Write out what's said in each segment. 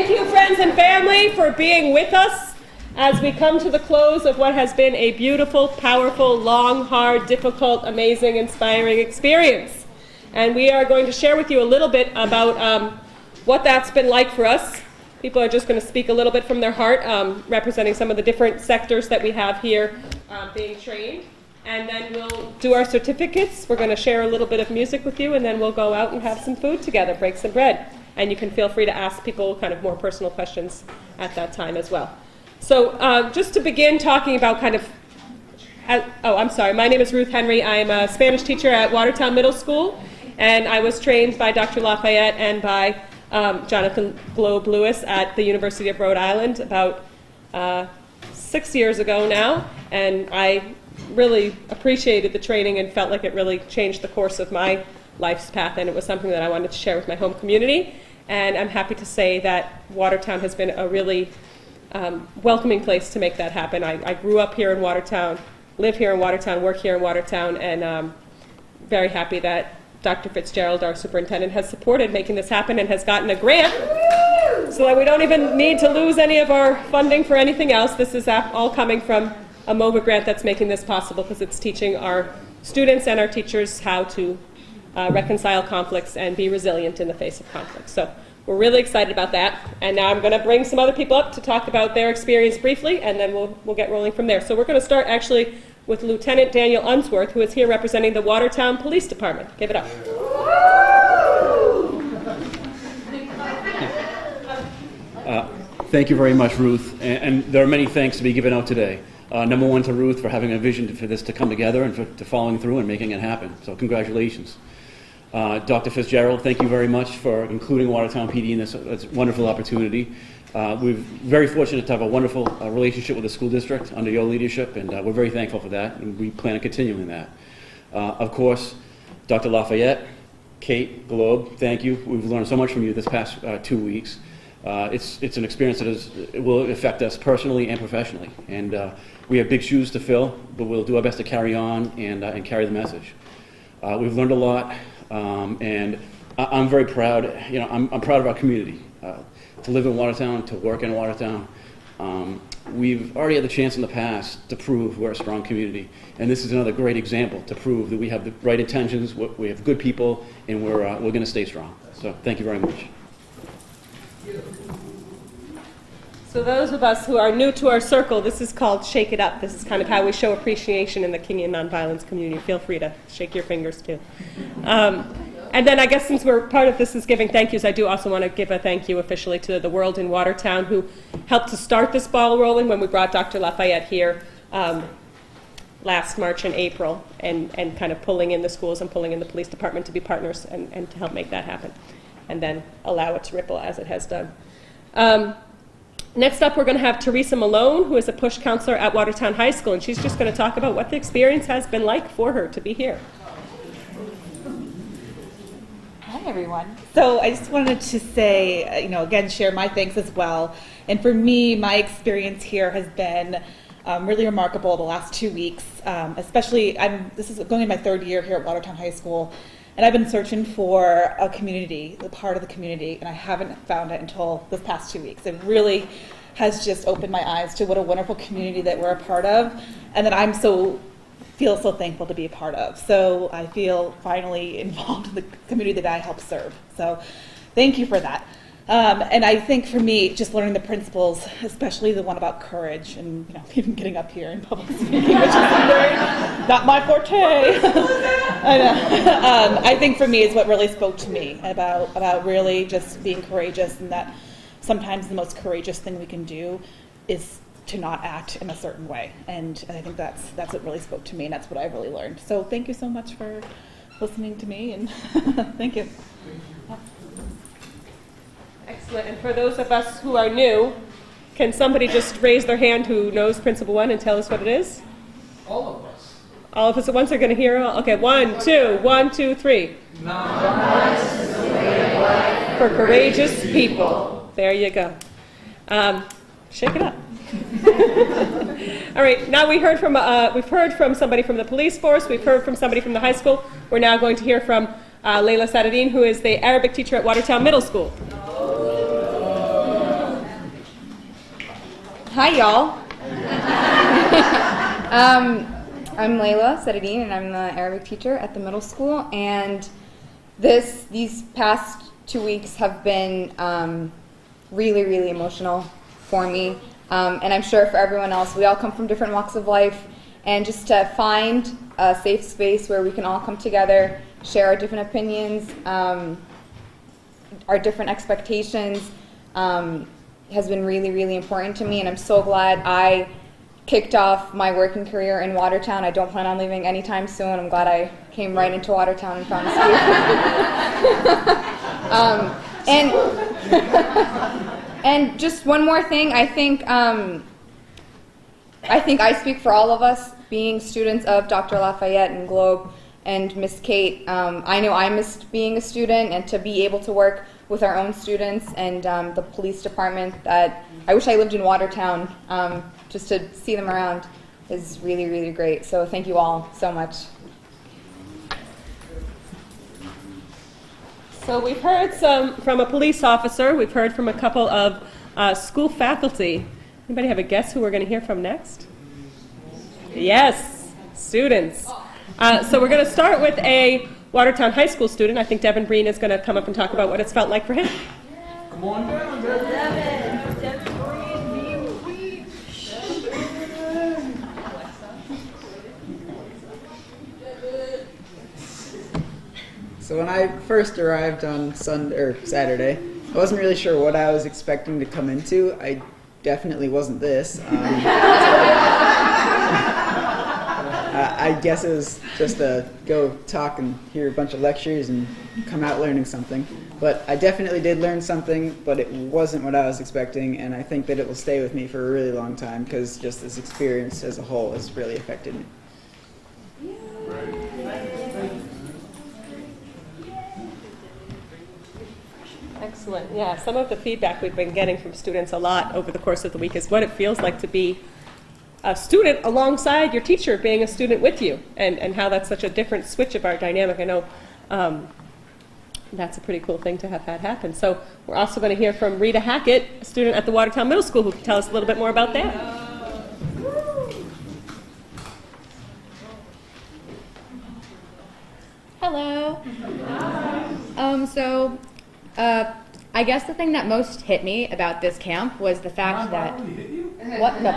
Thank you, friends and family, for being with us as we come to the close of what has been a beautiful, powerful, long, hard, difficult, amazing, inspiring experience. And we are going to share with you a little bit about what that's been like for us. People are just going to speak a little bit from their heart, representing some of the different sectors that we have here being trained. And then we'll do our certificates. We're going to share a little bit of music with you, and then we'll go out and have some food together, break some bread. And you can feel free to ask people kind of more personal questions at that time as well. So just to begin talking about kind of, I'm sorry, my name is Ruth Henry. I am a Spanish teacher at Watertown Middle School, and I was trained by Dr. Lafayette and by Jonathan Globe Lewis at the University of Rhode Island about 6 years ago now, and I really appreciated the training and felt like it really changed the course of my life's path, and it was something that I wanted to share with my home community. And I'm happy to say that Watertown has been a really welcoming place to make that happen. I grew up here in Watertown, live here in Watertown, work here in Watertown, and very happy that Dr. Fitzgerald, our superintendent, has supported making this happen and has gotten a grant so that we don't even need to lose any of our funding for anything else. This is all coming from a MOVA grant that's making this possible because it's teaching our students and our teachers how to reconcile conflicts and be resilient in the face of conflict. So we're really excited about that. And now I'm going to bring some other people up to talk about their experience briefly, and then we'll get rolling from there. So we're going to start actually with Lieutenant Daniel Unsworth, who is here representing the Watertown Police Department. Give it up. Thank you very much, Ruth. And there are many thanks to be given out today. Number one to Ruth for having a vision for this to come together and for following through and making it happen. So congratulations. Dr. Fitzgerald, thank you very much for including Watertown PD in this wonderful opportunity. We're very fortunate to have a wonderful relationship with the school district under your leadership, and we're very thankful for that, and we plan on continuing that. Of course, Dr. Lafayette, Kate, Globe, thank you. We've learned so much from you this past 2 weeks. It's an experience that will affect us personally and professionally, and we have big shoes to fill, but we'll do our best to carry on and carry the message. We've learned a lot, and I'm very proud. I'm proud of our community. To live in Watertown, to work in Watertown. We've already had the chance in the past to prove we're a strong community, and this is another great example to prove that we have the right intentions, we have good people, and we're going to stay strong. So thank you very much. So those of us who are new to our circle, this is called Shake It Up. This is kind of how we show appreciation in the Kingian Nonviolence community. Feel free to shake your fingers too. And then I guess since we're part of this is giving thank yous, I do also want to give a thank you officially to the World in Watertown, who helped to start this ball rolling when we brought Dr. Lafayette here last March and April, and kind of pulling in the schools and pulling in the police department to be partners and to help make that happen, and then allow it to ripple as it has done. Next up, we're going to have Teresa Malone, who is a push counselor at Watertown High School, and she's just going to talk about what the experience has been like for her to be here. Hi, everyone. So I just wanted to say, again, share my thanks as well. And for me, my experience here has been really remarkable the last 2 weeks, especially this is going in my third year here at Watertown High School. And I've been searching for a community, a part of the community, and I haven't found it until this past 2 weeks. It really has just opened my eyes to what a wonderful community that we're a part of, and that I'm feel so thankful to be a part of. So I feel finally involved in the community that I help serve. So thank you for that. And I think for me, just learning the principles, especially the one about courage and even getting up here in public speaking, which is not my forte. I know. I think for me is what really spoke to me about really just being courageous, and that sometimes the most courageous thing we can do is to not act in a certain way. And I think that's what really spoke to me, and that's what I really learned. So thank you so much for listening to me, and thank you. Excellent. And for those of us who are new, can somebody just raise their hand who knows Principle 1 and tell us what it is? All of us. All of us at once are going to hear? Okay, 1, 2, 1, 2, 3. Nonviolence is the way of life for courageous people. There you go. Shake it up. All right, now we've heard from somebody from the police force, we've heard from somebody from the high school. We're now going to hear from Layla Sadadine, who is the Arabic teacher at Watertown Middle School. Hi, y'all. I'm Layla Sedadine, and I'm the Arabic teacher at the middle school. And these past 2 weeks have been really, really emotional for me, and I'm sure for everyone else. We all come from different walks of life, and just to find a safe space where we can all come together, share our different opinions, our different expectations, has been really, really important to me, and I'm so glad I kicked off my working career in Watertown. I don't plan on leaving anytime soon. I'm glad I came right into Watertown and found this and just one more thing, I think I speak for all of us, being students of Dr. Lafayette and Globe and Miss Kate. I know I missed being a student, and to be able to work with our own students and the police department, that I wish I lived in Watertown, just to see them around is really, really great. So thank you all so much. So we've heard some from a police officer. We've heard from a couple of school faculty. Anybody have a guess who we're going to hear from next? Yes, students. So we're going to start with a Watertown High School student. I think Devin Breen is going to come up and talk about what it's felt like for him. Come on down, Devin. So when I first arrived on Saturday, I wasn't really sure what I was expecting to come into. I definitely wasn't this. I guess it was just a go talk and hear a bunch of lectures and come out learning something. But I definitely did learn something, but it wasn't what I was expecting, and I think that it will stay with me for a really long time because just this experience as a whole has really affected me. Excellent. Yeah, some of the feedback we've been getting from students a lot over the course of the week is what it feels like to be a student alongside your teacher, being a student with you, and how that's such a different switch of our dynamic. I know that's a pretty cool thing to have had happen. So we're also going to hear from Rita Hackett, a student at the Watertown Middle School, who can tell us a little bit more about that. Hello. I guess the thing that most hit me about this camp was the fact that what no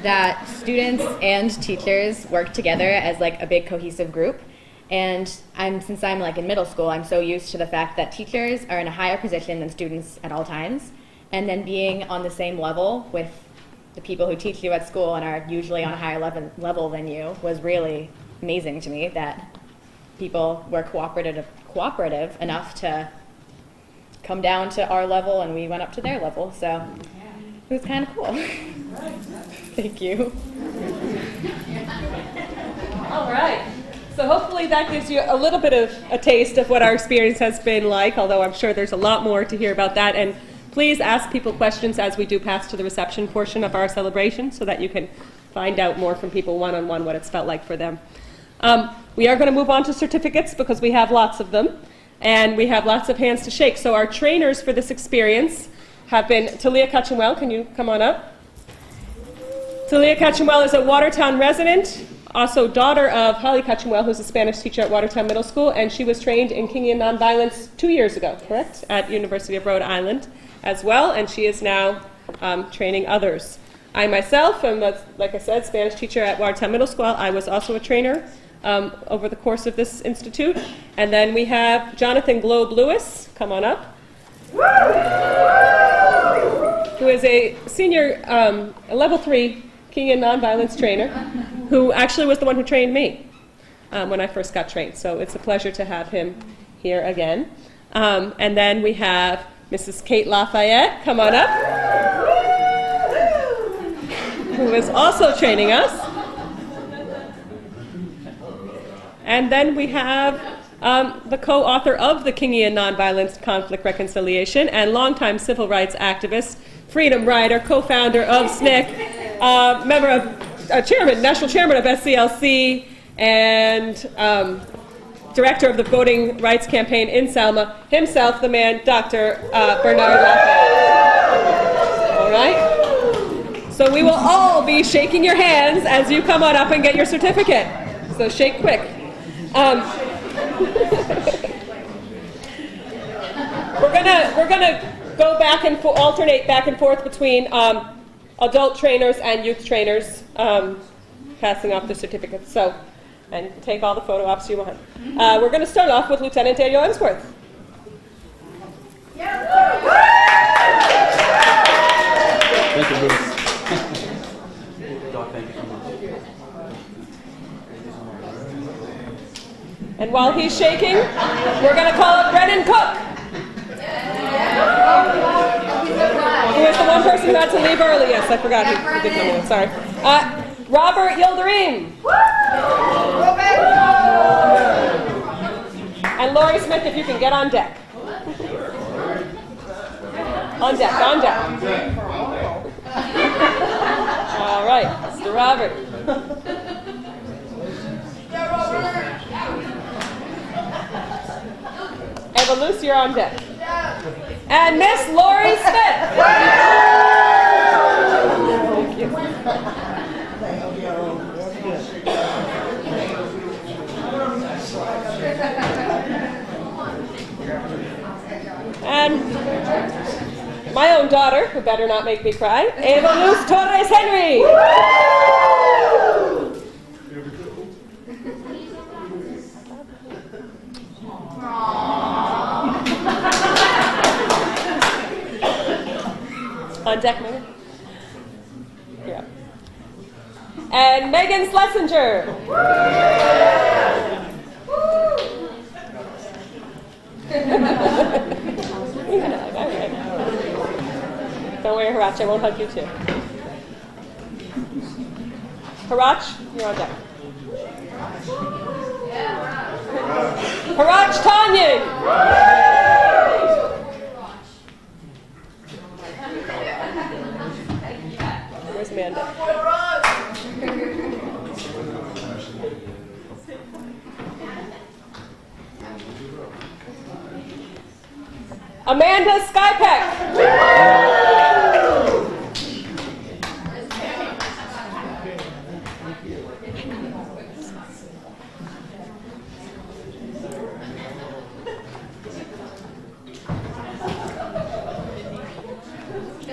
that students and teachers work together as like a big cohesive group. And since I'm like in middle school, I'm so used to the fact that teachers are in a higher position than students at all times, and then being on the same level with the people who teach you at school and are usually on a higher level than you was really amazing to me, that people were cooperative enough to come down to our level and we went up to their level. So it was kind of cool. Thank you. All right. So hopefully that gives you a little bit of a taste of what our experience has been like, although I'm sure there's a lot more to hear about that. And please ask people questions as we do pass to the reception portion of our celebration so that you can find out more from people one-on-one what it's felt like for them. We are going to move on to certificates because we have lots of them, and we have lots of hands to shake. So our trainers for this experience have been Talia Cutchinwell. Can you come on up? Talia Cutchinwell is a Watertown resident, also daughter of Holly Cutchinwell, who's a Spanish teacher at Watertown Middle School, and she was trained in Kingian Nonviolence 2 years ago, correct, at University of Rhode Island as well, and she is now training others. I myself am, like I said, Spanish teacher at Watertown Middle School. I was also a trainer over the course of this institute. And then we have Jonathan Globe Lewis, come on up, who is a senior, a level 3 Kingian Nonviolence trainer, who actually was the one who trained me when I first got trained. So it's a pleasure to have him here again. And then we have Mrs. Kate Lafayette, come on up, who is also training us. And then we have the co-author of the Kingian Nonviolence Conflict Reconciliation and longtime civil rights activist, freedom rider, co-founder of SNCC, member of, chairman, national chairman of SCLC, and director of the Voting Rights Campaign in Selma, himself, the man, Dr. Bernard Lafayette. All right? So we will all be shaking your hands as you come on up and get your certificate. So shake quick. We're gonna go back and alternate back and forth between adult trainers and youth trainers, passing off the certificates. So, and take all the photo ops you want. We're going to start off with Lieutenant Daniel Emsworth. Thank you, Bruce. Doc, thank you so much. And while he's shaking, we're going to call up Brennan Cook, who is the one person who had to leave early. Yes, I forgot. He did come in. Sorry. Robert Yildirim. And Laurie Smith, if you can get on deck. On deck, on deck. All right, Mr. Robert. Eva Luce, you're on deck. And Miss Laurie Smith. Thank you. And my own daughter, who better not make me cry, Eva Luz Torres Henry. On deck, Megan. Yeah. And Megan Schlesinger. Don't worry, Harach, I won't hug you too. Harach, you're on deck. Harach Tanyan. Where's Amanda? Amanda Skypeck.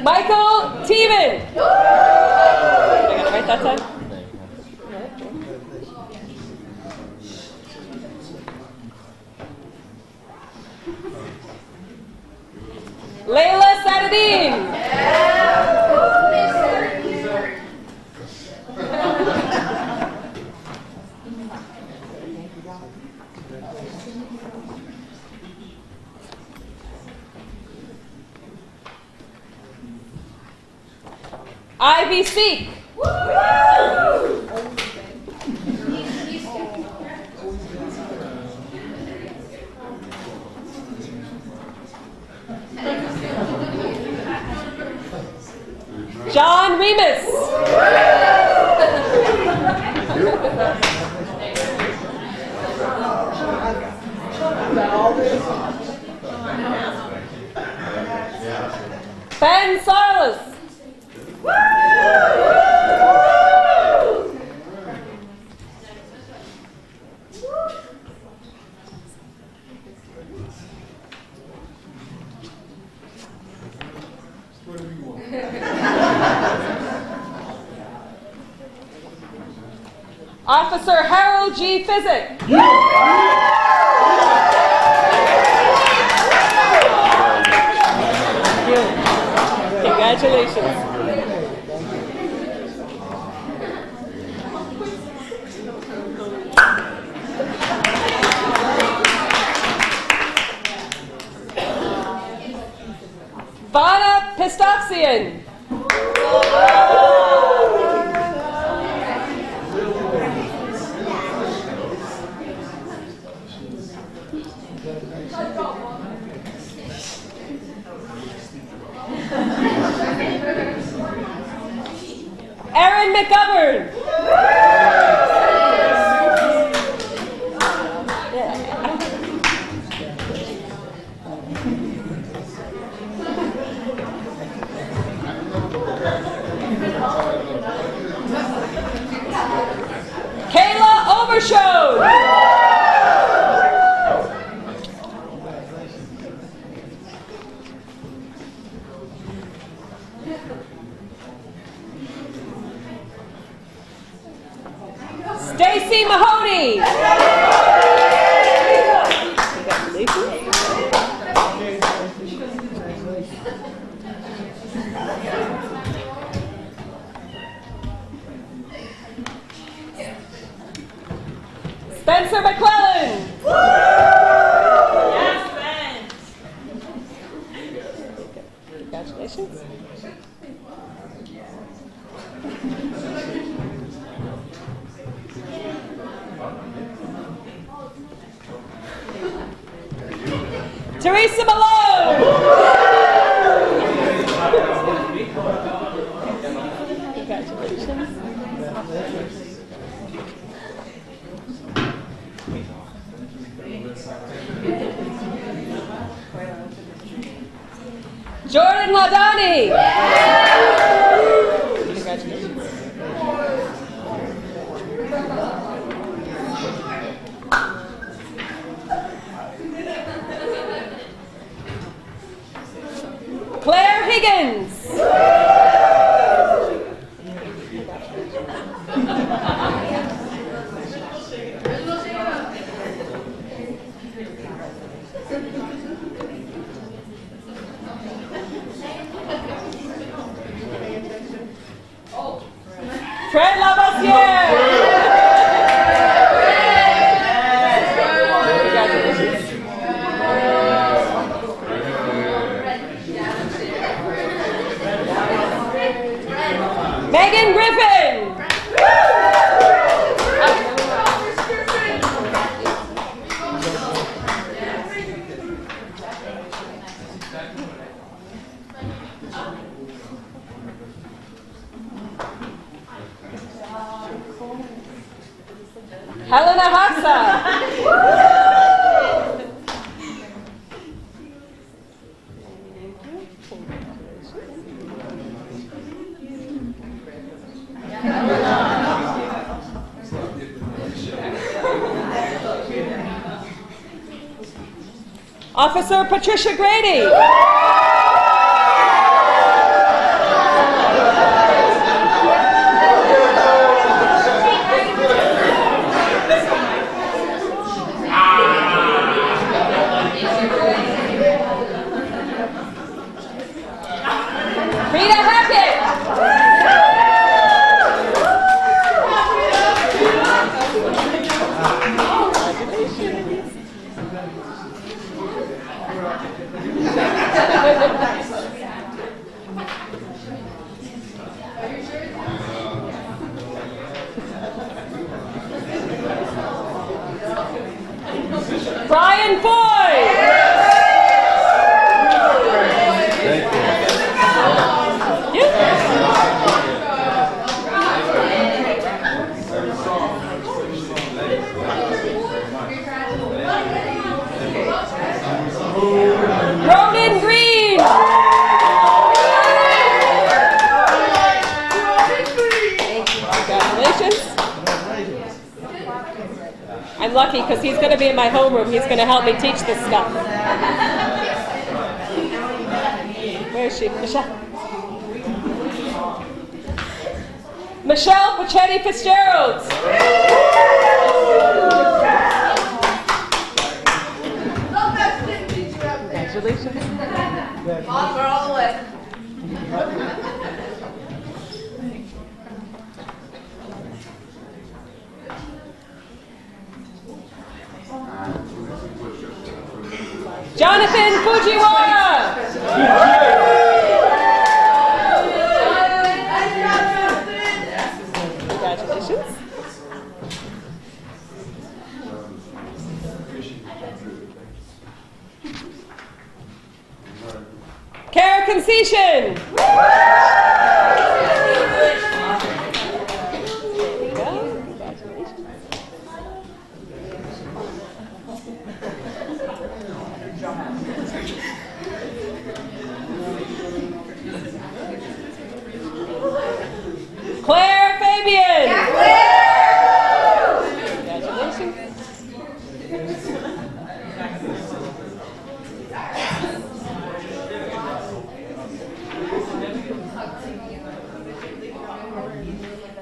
Michael Teeman. I got it right that time? Layla Sadadine. Ivy Seek. John Remus. Ben Silas. Officer Harold G. Physick. Congratulations. Vana Pistachian. Erin McGovern. Stacy Mahoney. Spencer McClellan. Congratulations. Teresa Malone. Congratulations. Jordan Ladani. Congratulations. Claire Higgins. Fred Lavoisier. Megan Griffin. Helena Haxa. Officer Patricia Grady. Rita Hackett. Brian Boyd. Ronan Green. Congratulations. I'm lucky because he's going to be in my homeroom. He's going to help me teach this stuff. Where is she? Michelle. Michelle Pachetti Fitzgerald. Congratulations. Offer all the way. Jonathan Fujiwara. Congratulations. Kara Concession. Claire Fabian. Congratulations.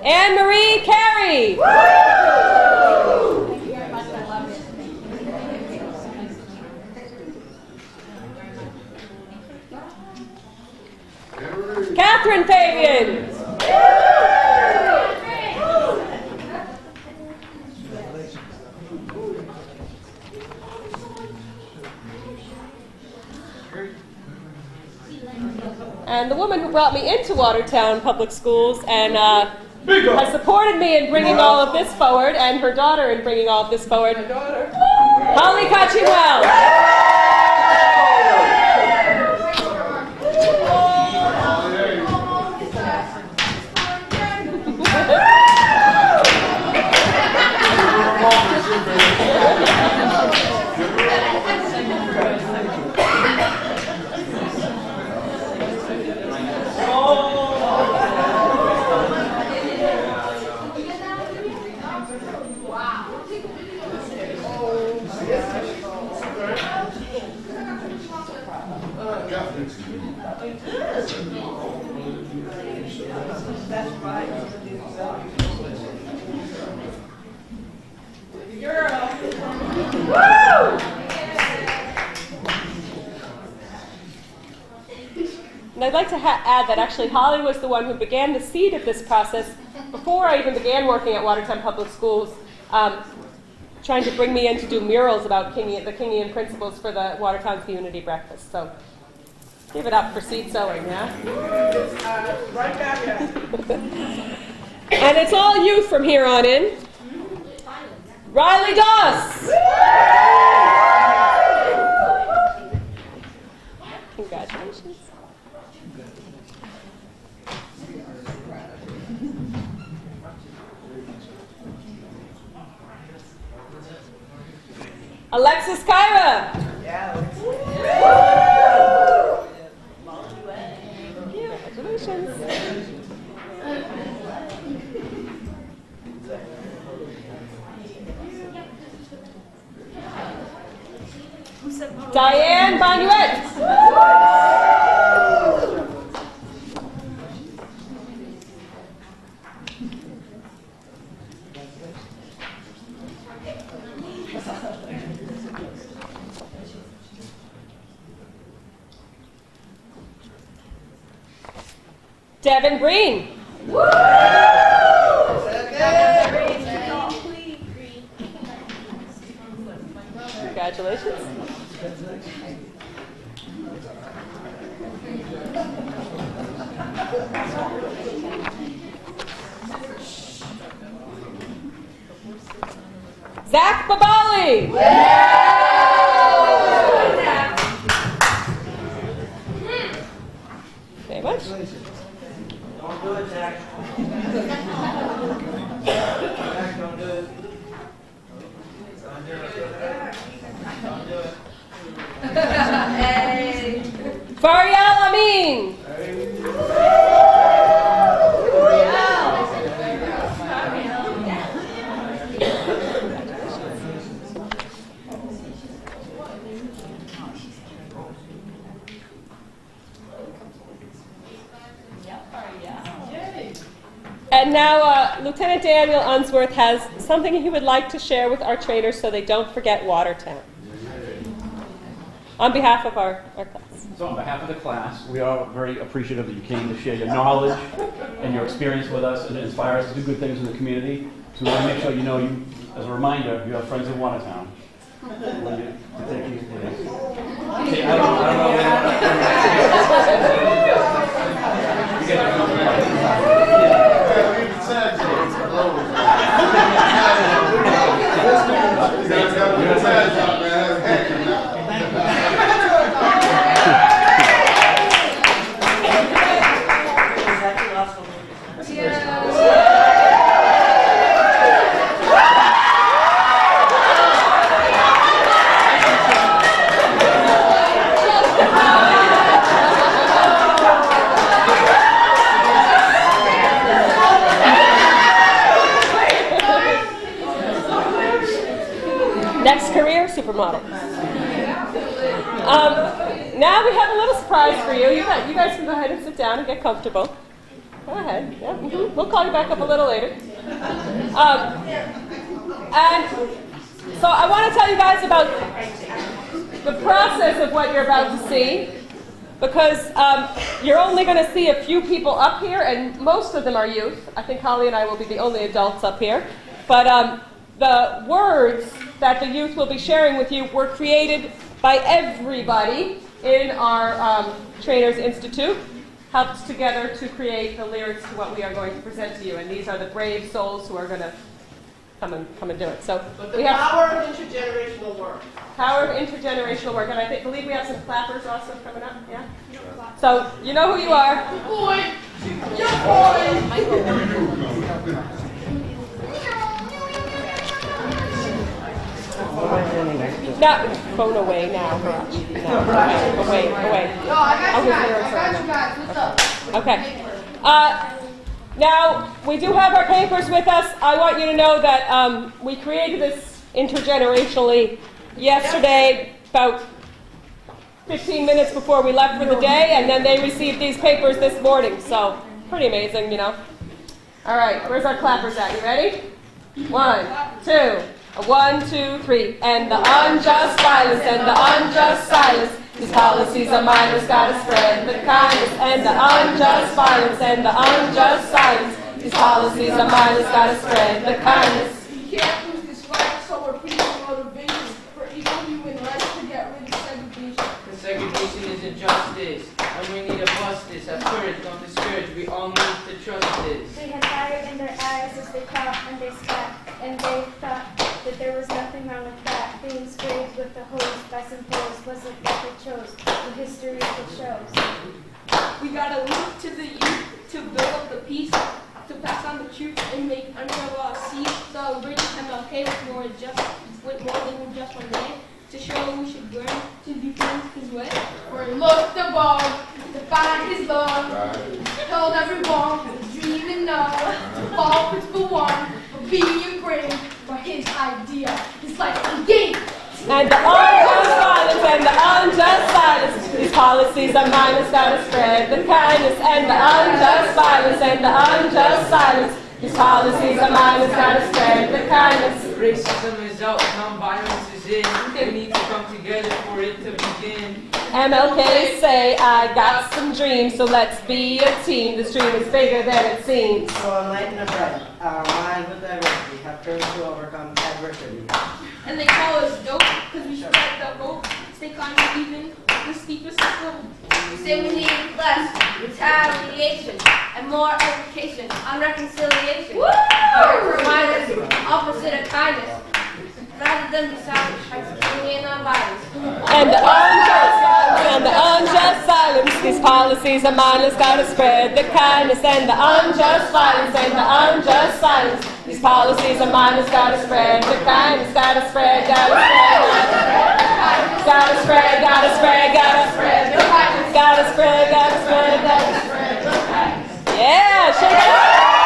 Anne Marie Carey. Catherine Fabian. And the woman who brought me into Watertown Public Schools and has supported me in bringing all of this forward, and her daughter in bringing all of this forward, Holly Cotchewell. And I'd like to add that actually Holly was the one who began the seed of this process before I even began working at Watertown Public Schools, trying to bring me in to do murals about the Kingian principles for the Watertown Community Breakfast. So give it up for seed sowing, yeah? Right back at it. And it's all youth from here on in. Riley Doss! Congratulations. Alexis Kyra. Congratulations. Diane Banuet. Devin Breen. Congratulations. Zach Babali. Very much. Don't do it, Jack. Jack, don't do it. Don't do it. Don't do it. Hey. Fariel Amin. And now Lieutenant Daniel Unsworth has something he would like to share with our trainers so they don't forget Watertown. On behalf of our class. So on behalf of the class, we are very appreciative that you came to share your knowledge and your experience with us and inspire us to do good things in the community. So we want to make sure you know, you, as a reminder, you have friends in Watertown. To take these place. Okay, I don't Next career, supermodel. Now we have a little surprise for you. You guys can go ahead and sit down and get comfortable. Go ahead. Yeah, We'll call you back up a little later. And so I want to tell you guys about the process of what you're about to see. because you're only going to see a few people up here, and most of them are youth. I think Holly and I will be the only adults up here. But the words that the youth will be sharing with you were created by everybody in our Trainers Institute, helped together to create the lyrics to what we are going to present to you. And these are the brave souls who are going to come and do it. So But the we have power of intergenerational work. power of intergenerational work, and I believe we have some clappers also coming up. Yeah. So you know who you are. Boy, yeah, boy. Now, phone away now. No, away. No, I I'll got you give guys. lyrics I got you guys. What's up? Okay. Now, we do have our papers with us. I want you to know that we created this intergenerationally yesterday, about 15 minutes before we left for the day, and then they received these papers this morning. So, pretty amazing, you know. All right, where's our clappers at? You ready? 1, 2. 1, 2, 3. And the unjust violence and the unjust silence. These policies of mine has got to spread the kindness. And the unjust violence and the unjust silence. These policies of mine has got to spread the kindness. You can't lose this fight, so we're preaching motivation for equal human rights to get rid of segregation. Because segregation isn't justice, and we need to bust this. Have courage, don't discourage. We all need to trust this. They had fire in their eyes as they thought and they spat, and they thought that there was nothing wrong with that. Being sprayed with the hose by some foes wasn't what they chose. The history it shows. We gotta look to the youth to build up the peace, to pass on the truth and make unreal see. Celebrate MLK with more than just one day, to show we should learn to defend his way. Or look the ball to find his love. Told everyone to dream and know. To fall principle one, but being brave for his idea. His life and game. And the unjust violence and the unjust silence. These policies of mine has got to spread the kindness. And the unjust violence and the unjust silence. These policies of mine has got to spread the kindness. Racism is out, nonviolence is in. We need to come together for it to begin. MLK say, I got some dreams, so let's be a team. This dream is bigger than it seems. So enlighten the bright, our minds with diversity, have courage to overcome adversity. And they call us dope because we spread the hope. Stay climbing even the steepest slope. We say we need less retaliation and more education on reconciliation. Our reminders, opposite of kindness, rather than the sacrifice of Kingian Nonviolence. And the unjust silence. These policies of mine has got to spread the kindness. And the unjust violence and the unjust silence. These policies of mine has got to spread the kindness. Got to spread, got to spread. Got to spread, got to spread, got to spread the kindness. Got to spread, got to spread, got to spread the kindness. Yeah, shake it up.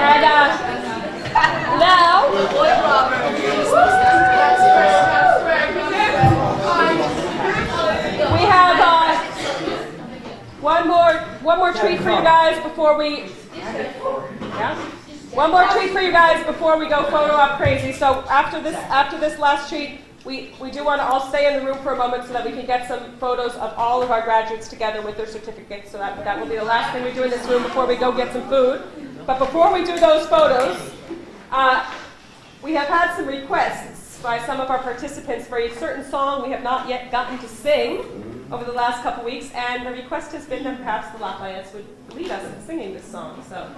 And now, we have one more treat for you guys before we. Yeah? One more treat for you guys before we go photo op crazy. So after this last treat, we do want to all stay in the room for a moment so that we can get some photos of all of our graduates together with their certificates. So that will be the last thing we do in this room before we go get some food. But before we do those photos, we have had some requests by some of our participants for a certain song we have not yet gotten to sing over the last couple weeks, and the request has been that perhaps the Lafayettes would lead us in singing this song. So.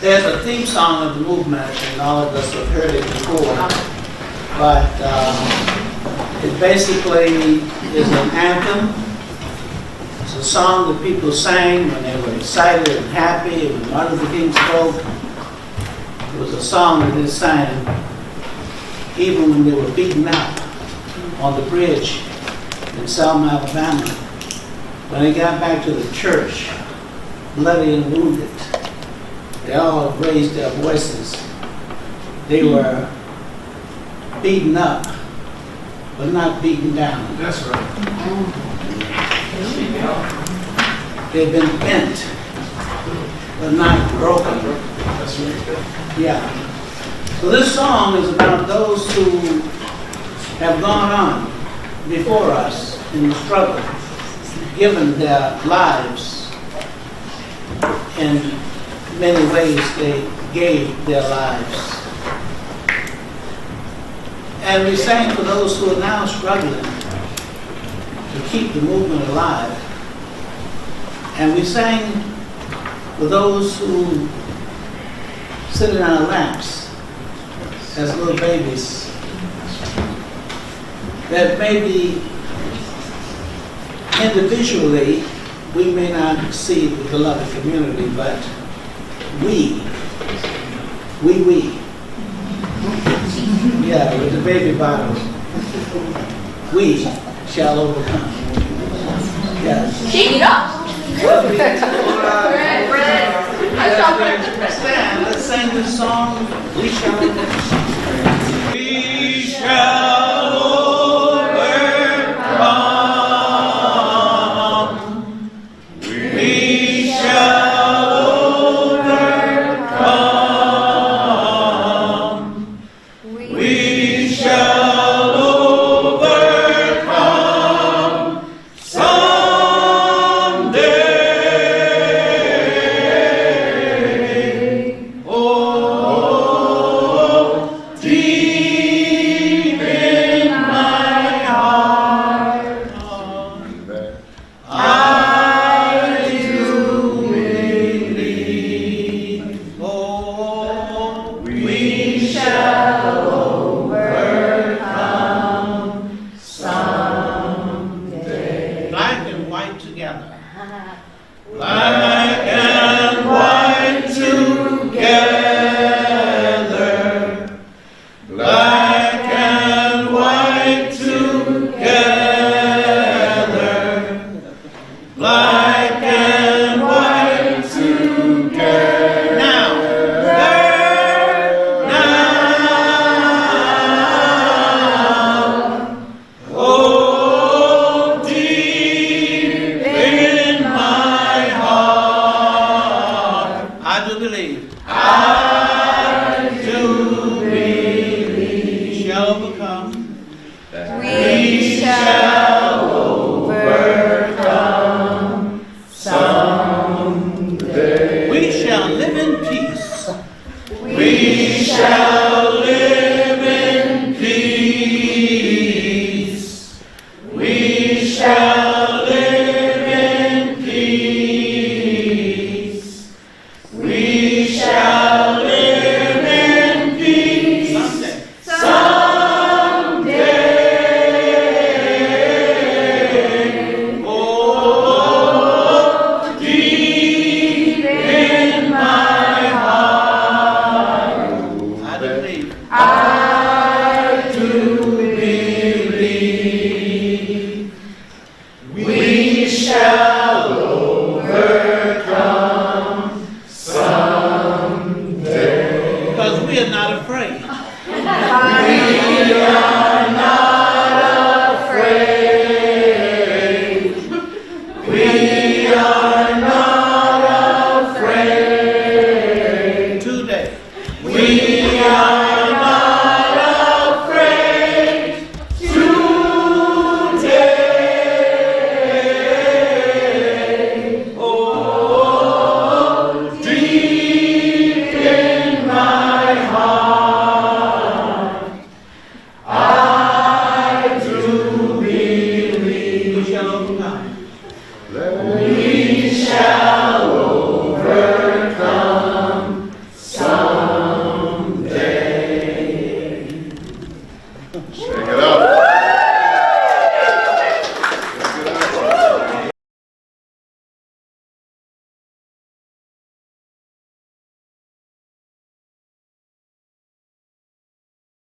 There's a theme song of the movement, and all of us have heard it before, but it basically is an anthem. It's a song that people sang when they were excited and happy. And when Martin Luther King spoke, there was a song that they sang, even when they were beaten up on the bridge in Selma, Alabama. When they got back to the church, bloody and wounded, they all raised their voices. They were beaten up, but not beaten down. That's right. They've been bent, but not broken. That's right. Yeah. So this song is about those who have gone on before us in the struggle, given their lives. In many ways, they gave their lives. And we sang for those who are now struggling to keep the movement alive. And we sang for those who sit in our laps as little babies, that maybe individually we may not see the beloved community, but we, yeah, with the baby bottles, we shall overcome. Yes. Shake it up! Stand, let's sing this song. We shall overcome. We shall overcome. We shall overcome. We shall overcome someday. Oh, deep in my heart, I do believe. Oh, we shall overcome someday. Black and white together. Black and white together. Black and white together. Black and white together. Now, oh, deep in my heart, I do believe. I do believe. We shall overcome. We shall overcome someday. We shall live in peace. We shall